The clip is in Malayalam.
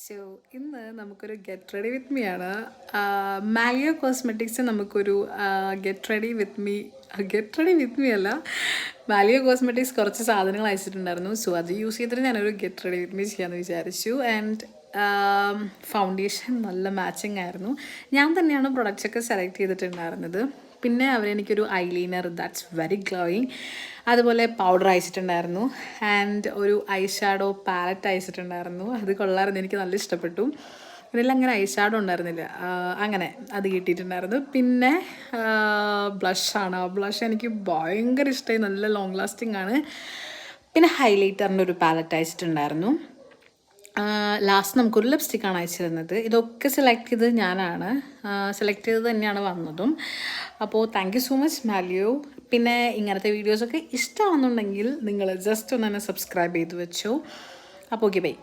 സോ ഇന്ന് നമുക്കൊരു ഗെറ്റ് റെഡി വിത്ത് മീ ആണ്. മാലിയോ കോസ്മെറ്റിക്സ് നമുക്കൊരു ഗെറ്റ് റെഡി വിത്ത് മീ അല്ല, മാലിയോ കോസ്മെറ്റിക്സ് കുറച്ച് സാധനങ്ങൾ അയച്ചിട്ടുണ്ടായിരുന്നു. സോ അത് യൂസ് ചെയ്തിട്ട് ഞാനൊരു ഗെറ്റ് റെഡി വിത്ത് മീ ചെയ്യാമെന്ന് വിചാരിച്ചു. ആൻഡ് ഫൗണ്ടേഷൻ നല്ല മാച്ചിങ് ആയിരുന്നു. ഞാൻ തന്നെയാണ് പ്രൊഡക്റ്റ്സ് ഒക്കെ സെലക്ട് ചെയ്തിട്ടുണ്ടായിരുന്നത്. പിന്നെ അവരെനിക്കൊരു ഐലൈനർ ദാറ്റ്സ് വെരി ഗ്ലോയിങ്, അതുപോലെ പൗഡർ അയച്ചിട്ടുണ്ടായിരുന്നു. ആൻഡ് ഒരു ഐ ഷാഡോ പാലറ്റ് അയച്ചിട്ടുണ്ടായിരുന്നു. അത് കൊള്ളായിരുന്നു, എനിക്ക് നല്ല ഇഷ്ടപ്പെട്ടു. ഇതിലെല്ലാം അങ്ങനെ ഐ ഷാഡോ ഉണ്ടായിരുന്നില്ല, അങ്ങനെ അത് കിട്ടിയിട്ടുണ്ടായിരുന്നു. പിന്നെ ബ്ലഷാണ്. ആ ബ്ലഷ് എനിക്ക് ഭയങ്കര ഇഷ്ടമായി, നല്ല ലോങ് ലാസ്റ്റിംഗ് ആണ്. പിന്നെ ഹൈലൈറ്ററിൻ്റെ ഒരു പാലറ്റ് അയച്ചിട്ടുണ്ടായിരുന്നു. ലാസ്റ്റ് നമുക്കൊരു ലിപ്സ്റ്റിക്കാണ് അയച്ചിരുന്നത്. ഇതൊക്കെ സെലക്ട് ചെയ്തത് ഞാനാണ്, സെലക്ട് ചെയ്തത് തന്നെയാണ് വന്നതും. അപ്പോൾ താങ്ക് യു സോ മച്ച് മാലിയോ. പിന്നെ ഇങ്ങനത്തെ വീഡിയോസൊക്കെ ഇഷ്ടമാണെന്നുണ്ടെങ്കിൽ നിങ്ങൾ ജസ്റ്റ് ഒന്ന് തന്നെ സബ്സ്ക്രൈബ് ചെയ്ത് വെച്ചോ. അപ്പോൾ ഓക്കെ, ബൈ.